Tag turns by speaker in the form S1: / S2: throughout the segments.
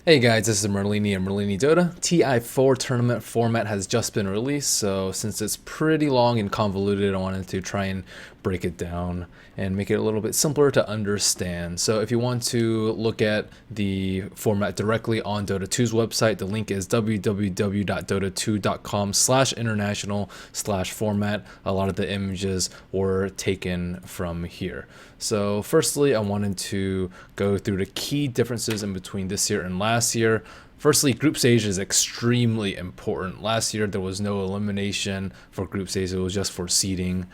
S1: Hey guys, this is Merlini and Merlini Dota. TI4 tournament format has just been released, so since it's pretty long and convoluted, I wanted to try and break it down and make it a little bit simpler to understand. So if you want to look at the format directly on Dota 2's website, the link is www.dota2.com/international/format. A lot of the images were taken from here. So firstly, I wanted to go through the key differences in between this year and last year. Firstly, group stage is extremely important. Last year, there was no elimination for group stage. It was just for seeding.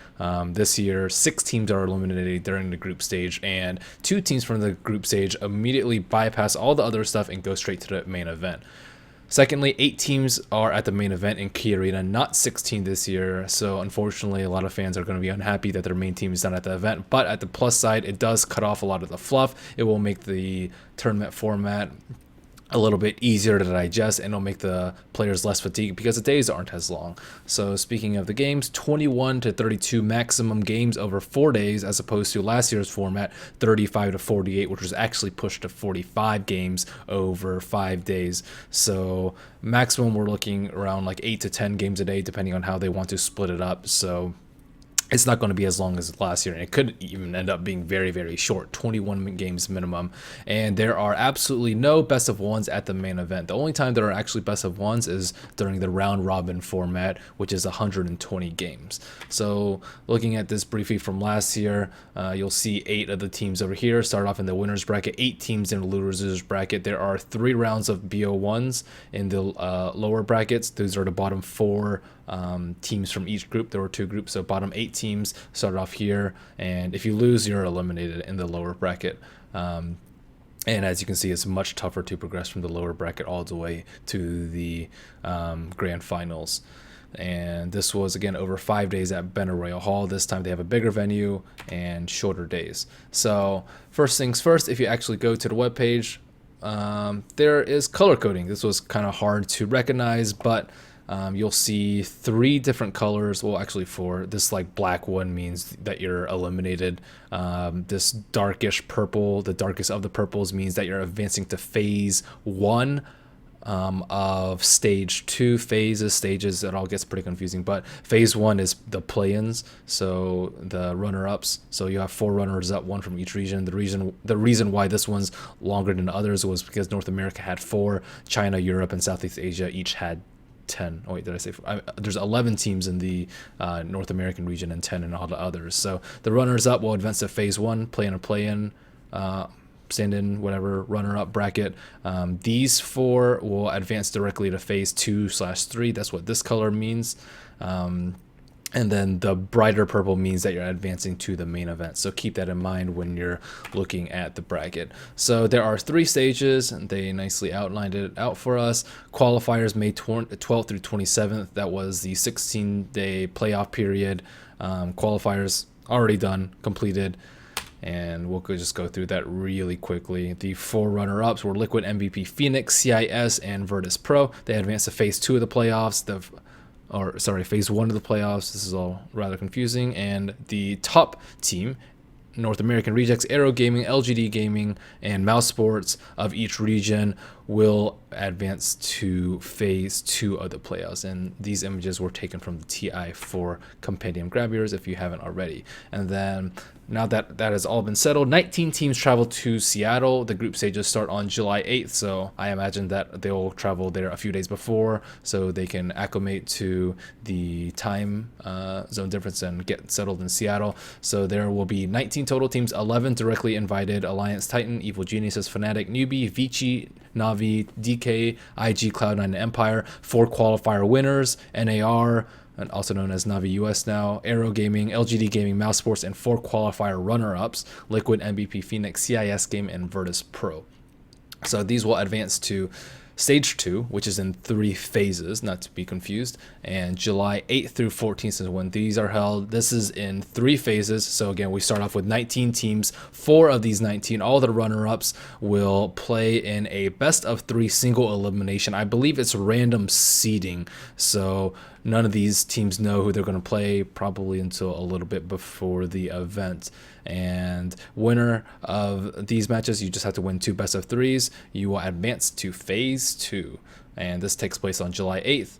S1: This year, 6 teams are eliminated during the group stage, and 2 teams from the group stage immediately bypass all the other stuff and go straight to the main event. Secondly, 8 teams are at the main event in Key Arena, not 16 this year. So unfortunately, a lot of fans are going to be unhappy that their main team is not at the event. But at the plus side, it does cut off a lot of the fluff. It will make the tournament format a little bit easier to digest, and it'll make the players less fatigued because the days aren't as long. So speaking of the games, 21 to 32 maximum games over 4 days, as opposed to last year's format, 35 to 48, which was actually pushed to 45 games over 5 days. So maximum, we're looking around like 8 to 10 games a day, depending on how they want to split it up. So it's not going to be as long as last year, and it could even end up being very, very short, 21 games minimum. And there are absolutely no best of ones at the main event. The only time there are actually best of ones is during the round robin format, which is 120 games. So looking at this briefly from last year, you'll see 8 of the teams over here start off in the winners bracket, 8 teams in the losers bracket. There are 3 rounds of BO1s in the lower brackets. Those are the bottom 4 teams from each group. There were 2 groups, so bottom 8 teams started off here, and if you lose, you're eliminated in the lower bracket. And as you can see, it's much tougher to progress from the lower bracket all the way to the grand finals. And this was again over 5 days at Banner Royal Hall. This time they have a bigger venue and shorter days. So first things first, if you actually go to the webpage, there is color coding. This was kind of hard to recognize, but you'll see 3 different colors. Well, actually 4. This like black one means that you're eliminated. This darkish purple, the darkest of the purples, means that you're advancing to phase 1 of stage 2 stages. It all gets pretty confusing, but phase 1 is the play-ins, so the runner-ups. So you have 4 runners up, 1 from each region. The reason why this one's longer than others was because North America had 4, China, Europe, and Southeast Asia each had 10. Oh wait, did I say there's 11 teams in the North American region and 10 in all the others. So the runners up will advance to phase 1, play-in, stand-in, whatever, runner-up bracket. These 4 will advance directly to phase 2/3. That's what this color means. And then the brighter purple means that you're advancing to the main event. So keep that in mind when you're looking at the bracket. So there are 3 stages, and they nicely outlined it out for us. Qualifiers May 12th through 27th. That was the 16-day playoff period. Qualifiers already done, completed. And we'll just go through that really quickly. The 4 runner-ups were Liquid, MVP, Phoenix, CIS, and Virtus Pro. They advanced to phase 2 of the playoffs. Phase 1 of the playoffs. This is all rather confusing. And the top team, North American Rejects, Aero Gaming, LGD Gaming, and Mouse Sports of each region, will advance to phase 2 of the playoffs. And these images were taken from the TI4 compendium. Grab yours if you haven't already. And then now that that has all been settled, 19 teams travel to Seattle. The group stages start on July 8th, so I imagine that they'll travel there a few days before so they can acclimate to the time zone difference and get settled in Seattle. So there will be 19 total teams, 11 directly invited: Alliance, Titan, Evil Geniuses, Fnatic, Newbie, Vici, Navi, DK, IG, Cloud9, and Empire. 4 qualifier winners: NAR, and also known as Navi US now, Aero Gaming, LGD Gaming, Mouse Sports, and 4 qualifier runner-ups: Liquid, MVP, Phoenix, CIS Game, and Virtus Pro. So these will advance to Stage 2, which is in 3 phases, not to be confused, and July 8th through 14th is when these are held. This is in 3 phases, so again, we start off with 19 teams. 4 of these 19, all the runner-ups, will play in a best-of-3 single elimination. I believe it's random seeding, so none of these teams know who they're going to play probably until a little bit before the event. And winner of these matches, you just have to win 2 best of 3s. You will advance to phase 2, and this takes place on July 8th.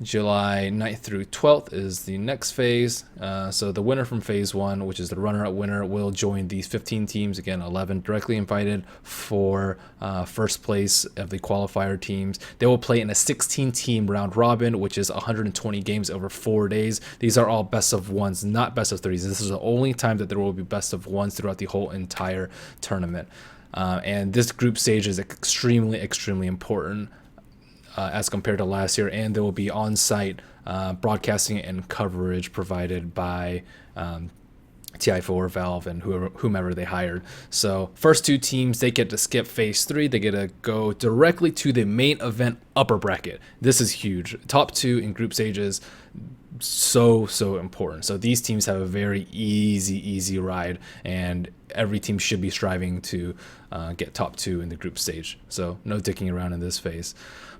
S1: July 9th through 12th is the next phase. So the winner from phase 1, which is the runner-up winner, will join these 15 teams. Again, 11 directly invited for first place of the qualifier teams. They will play in a 16-team round robin, which is 120 games over 4 days. These are all best of 1s, not best of 3s. This is the only time that there will be best of 1s throughout the whole entire tournament. And this group stage is extremely, extremely important as compared to last year, and there will be on-site broadcasting and coverage provided by TI4, Valve, and whomever they hired. So first 2 teams, they get to skip phase 3. They get to go directly to the main event upper bracket. This is huge. Top 2 in group stages, so important. So these teams have a very easy ride, and every team should be striving to get top 2 in the group stage. So no dicking around in this phase.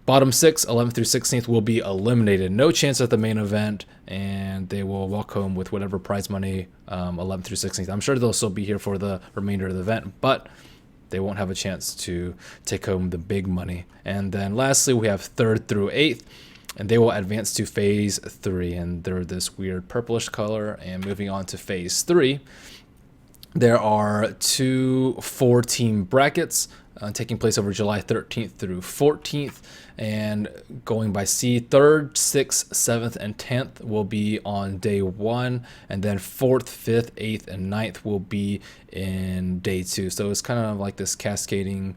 S1: Bottom 6, 11th through 16th, will be eliminated. No chance at the main event, and they will walk home with whatever prize money 11th through 16th. I'm sure they'll still be here for the remainder of the event, but they won't have a chance to take home the big money. And then lastly, we have 3rd through 8th, and they will advance to phase 3, and they're this weird purplish color. And moving on to phase 3, there are 2 4-team brackets taking place over July 13th through 14th, and going by seed. 3rd, 6th, 7th, and 10th will be on day 1, and then 4th, 5th, 8th, and 9th will be in day 2. So it's kind of like this cascading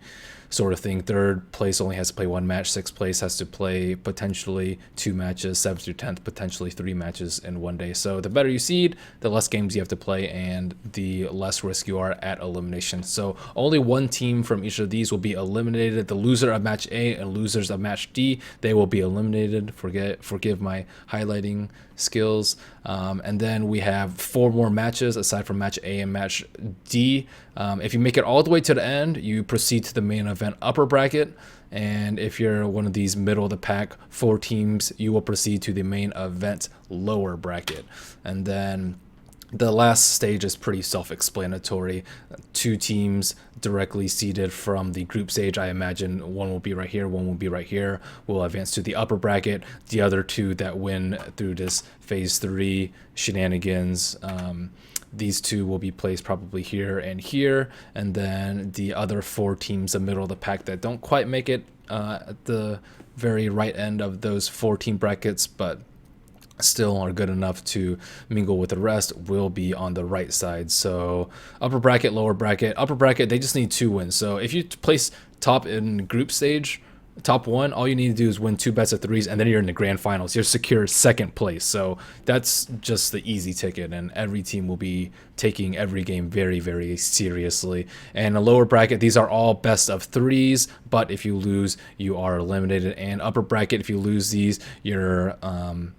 S1: sort of thing. 3rd place only has to play 1 match. 6th place has to play potentially 2 matches. 7th through 10th potentially 3 matches in 1 day. So the better you seed, the less games you have to play, and the less risk you are at elimination. So only 1 team from each of these will be eliminated. The loser of match A and losers of match D, they will be eliminated. Forgive my highlighting skills. And then we have 4 more matches aside from match A and match D. If you make it all the way to the end, you proceed to the main event upper bracket. And if you're one of these middle of the pack 4 teams, you will proceed to the main event lower bracket. And then the last stage is pretty self-explanatory. 2 teams directly seeded from the group stage. I imagine one will be right here, one will be right here, will advance to the upper bracket. The other 2 that win through this phase 3 shenanigans, these 2 will be placed probably here and here. And then the other 4 teams, the middle of the pack, that don't quite make it at the very right end of those 4-team brackets, but still are good enough to mingle with the rest, will be on the right side. So upper bracket, lower bracket. Upper bracket, they just need 2 wins. So if you place top in group stage, top 1, all you need to do is win 2 best of 3s, and then you're in the grand finals. You're secure 2nd place. So that's just the easy ticket, and every team will be taking every game very, very seriously. And a lower bracket, these are all best of 3s, but if you lose, you are eliminated. And upper bracket, if you lose these, you're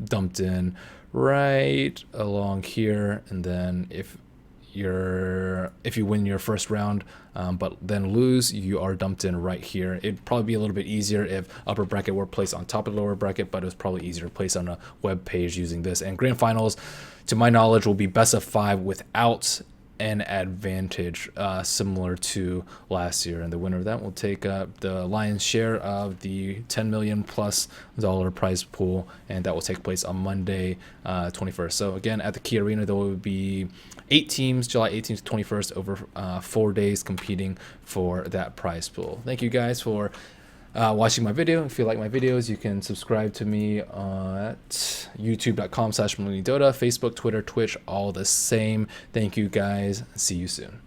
S1: dumped in right along here. And then if you win your first round but then lose, you are dumped in right here. It'd probably be a little bit easier if upper bracket were placed on top of the lower bracket, but it was probably easier to place on a web page using this. And grand finals, to my knowledge, will be best of 5 without an advantage, similar to last year, and the winner of that will take the lion's share of the $10 million plus prize pool, and that will take place on Monday 21st. So again, at the Key Arena, there will be 8 teams, July 18th to 21st, over 4 days competing for that prize pool. Thank you guys for watching my video. If you like my videos, you can subscribe to me at youtube.com/MerliniDota, Facebook, Twitter, Twitch, all the same. Thank you guys. See you soon.